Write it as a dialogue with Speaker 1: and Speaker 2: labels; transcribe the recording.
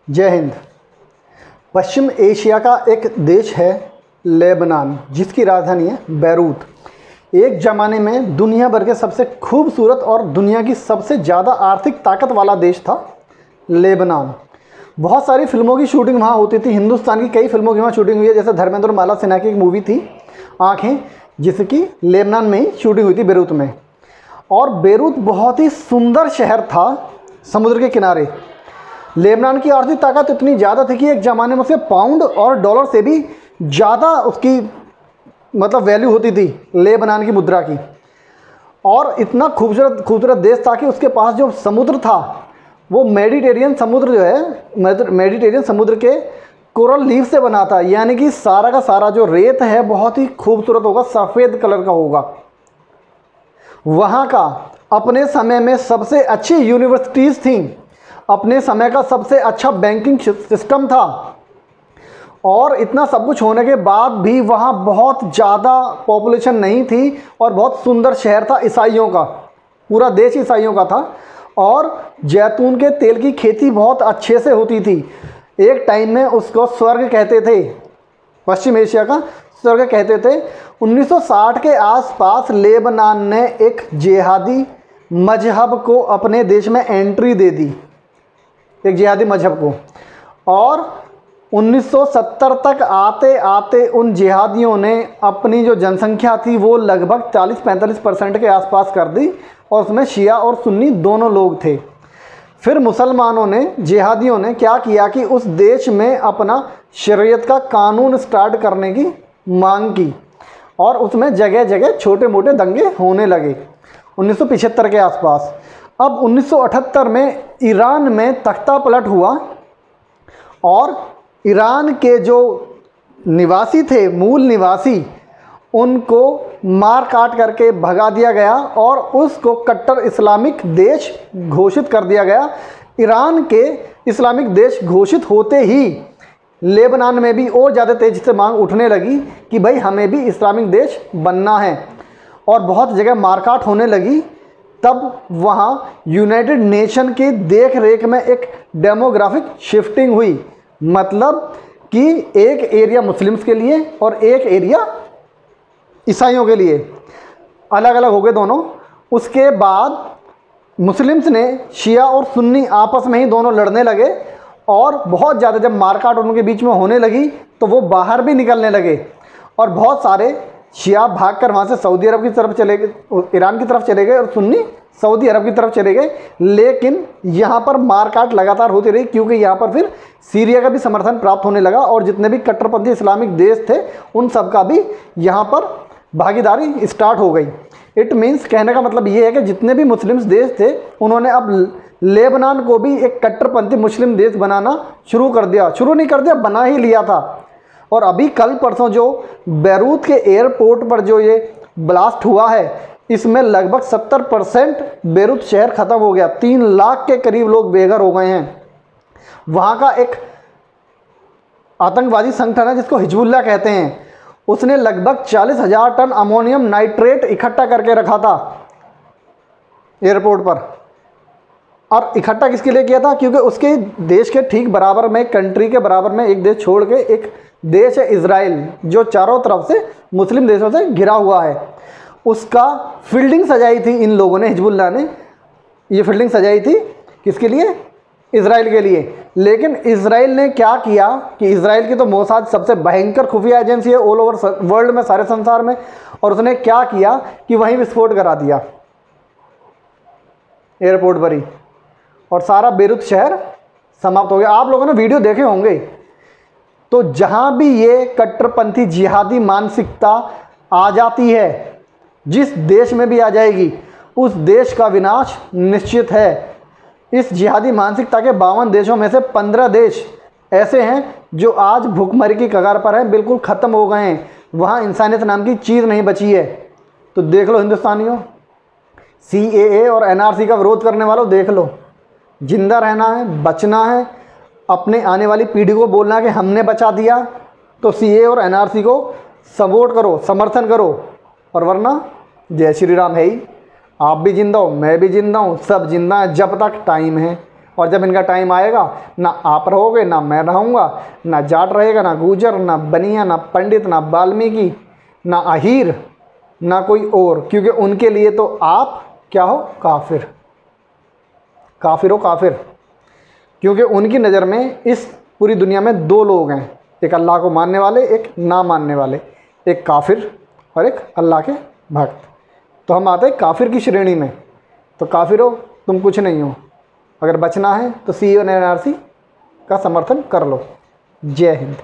Speaker 1: जय हिंद। पश्चिम एशिया का एक देश है लेबनान, जिसकी राजधानी है बैरूत। एक ज़माने में दुनिया भर के सबसे खूबसूरत और दुनिया की सबसे ज़्यादा आर्थिक ताकत वाला देश था लेबनान। बहुत सारी फिल्मों की शूटिंग वहाँ होती थी। हिंदुस्तान की कई फिल्मों की वहाँ शूटिंग हुई है। जैसे धर्मेंद्र और माला सिन्हा की एक मूवी थी आँखें, जिसकी लेबनान में ही शूटिंग हुई थी, बेरूत में। और बेरूत बहुत ही सुंदर शहर था, समुद्र के किनारे। लेबनान की आर्थिक ताकत इतनी ज़्यादा थी कि एक ज़माने में उसके पाउंड और डॉलर से भी ज़्यादा उसकी वैल्यू होती थी लेबनान की मुद्रा की। और इतना खूबसूरत देश था कि उसके पास जो समुद्र था वो मेडिटेरियन समुद्र जो है, मेडिटेरियन समुद्र के कोरल लीफ से बना था। यानी कि सारा का सारा जो रेत है बहुत ही खूबसूरत होगा, सफ़ेद कलर का होगा। वहाँ का अपने समय में सबसे अच्छी यूनिवर्सिटीज़ थीं, अपने समय का सबसे अच्छा बैंकिंग सिस्टम था। और इतना सब कुछ होने के बाद भी वहाँ बहुत ज़्यादा पॉपुलेशन नहीं थी और बहुत सुंदर शहर था ईसाइयों का। पूरा देश ईसाइयों का था और जैतून के तेल की खेती बहुत अच्छे से होती थी। एक टाइम में उसको स्वर्ग कहते थे, पश्चिम एशिया का स्वर्ग कहते थे। 1960 के आसपास लेबनान ने एक जिहादी मजहब को अपने देश में एंट्री दे दी, एक जिहादी मजहब को। और 1970 तक आते आते उन जिहादियों ने अपनी जो जनसंख्या थी वो लगभग 40-45% के आसपास कर दी, और उसमें शिया और सुन्नी दोनों लोग थे। फिर मुसलमानों ने, जिहादियों ने क्या किया कि उस देश में अपना शरीयत का कानून स्टार्ट करने की मांग की, और उसमें जगह जगह छोटे मोटे दंगे होने लगे 1975 के आसपास। अब 1978 में ईरान में तख्ता पलट हुआ और ईरान के जो निवासी थे, मूल निवासी, उनको मार काट करके भगा दिया गया और उसको कट्टर इस्लामिक देश घोषित कर दिया गया। ईरान के इस्लामिक देश घोषित होते ही लेबनान में भी और ज़्यादा तेज़ी से मांग उठने लगी कि भाई हमें भी इस्लामिक देश बनना है, और बहुत जगह मारकाट होने लगी। तब वहाँ यूनाइटेड नेशन की देख रेख में एक डेमोग्राफिक शिफ्टिंग हुई, मतलब कि एक एरिया मुस्लिम्स के लिए और एक एरिया ईसाइयों के लिए अलग अलग हो गए दोनों। उसके बाद मुस्लिम्स ने शिया और सुन्नी आपस में ही दोनों लड़ने लगे, और बहुत ज़्यादा जब मारकाट उनके बीच में होने लगी तो वो बाहर भी निकलने लगे, और बहुत सारे शिया भागकर वहाँ से सऊदी अरब की तरफ चले गए, ईरान की तरफ चले गए, और सुन्नी सऊदी अरब की तरफ चले गए। लेकिन यहाँ पर मारकाट लगातार होती रही, क्योंकि यहाँ पर फिर सीरिया का भी समर्थन प्राप्त होने लगा, और जितने भी कट्टरपंथी इस्लामिक देश थे उन सब का भी यहाँ पर भागीदारी स्टार्ट हो गई। इट मीन्स, कहने का मतलब ये है कि जितने भी मुस्लिम्स देश थे उन्होंने अब लेबनान को भी एक कट्टरपंथी मुस्लिम देश बनाना शुरू कर दिया। शुरू नहीं कर दिया, बना ही लिया था। और अभी कल परसों जो बैरूत के एयरपोर्ट पर जो ये ब्लास्ट हुआ है, इसमें लगभग 70% बैरूत शहर ख़त्म हो गया। 3 लाख के करीब लोग बेघर हो गए हैं। वहाँ का एक आतंकवादी संगठन है जिसको हिजबुल्लाह कहते हैं, उसने लगभग 40,000 टन अमोनियम नाइट्रेट इकट्ठा करके रखा था एयरपोर्ट पर। और इकट्ठा किसके लिए किया था? क्योंकि उसके देश के ठीक बराबर में, कंट्री के बराबर में एक देश छोड़ के एक देश है इजराइल, जो चारों तरफ से मुस्लिम देशों से घिरा हुआ है। उसका फील्डिंग सजाई थी इन लोगों ने, हिजबुल्लाह ने ये फील्डिंग सजाई थी किसके लिए? इजराइल के लिए। लेकिन इजराइल ने क्या किया कि इजराइल की तो मोसाद सबसे भयंकर खुफिया एजेंसी है ऑल ओवर वर्ल्ड में, सारे संसार में, और उसने क्या किया कि वहीं विस्फोट करा दिया एयरपोर्ट पर ही, और सारा बेरूत शहर समाप्त हो गया। आप लोगों ने वीडियो देखे होंगे। तो जहां भी ये कट्टरपंथी जिहादी मानसिकता आ जाती है, जिस देश में भी आ जाएगी, उस देश का विनाश निश्चित है। इस जिहादी मानसिकता के 52 देशों में से 15 देश ऐसे हैं जो आज भूखमरी की कगार पर हैं, बिल्कुल ख़त्म हो गए हैं। वहाँ इंसानियत नाम की चीज़ नहीं बची है। तो देख लो हिंदुस्तानियों, CAA और NRC का विरोध करने वालों, देख लो। जिंदा रहना है, बचना है, अपने आने वाली पीढ़ी को बोलना है कि हमने बचा दिया, तो CAA और NRC को सपोर्ट करो, समर्थन करो, और वरना जय श्री राम है ही। आप भी जिंदा हो, मैं भी जिंदा हूँ, सब जिंदा हैं जब तक टाइम है। और जब इनका टाइम आएगा, ना आप रहोगे, ना मैं रहूँगा, ना जाट रहेगा, ना गुजर, ना बनिया, ना पंडित, ना वाल्मीकि, ना अहीर, ना कोई और, क्योंकि उनके लिए तो आप क्या हो? काफिर। काफिर हो, काफिर। क्योंकि उनकी नज़र में इस पूरी दुनिया में दो लोग हैं, एक अल्लाह को मानने वाले, एक ना मानने वाले, एक काफिर और एक अल्लाह के भक्त। तो हम आते हैं काफिर की श्रेणी में। तो काफिर हो, तुम कुछ नहीं हो। अगर बचना है तो CUNNRC का समर्थन कर लो। जय हिंद।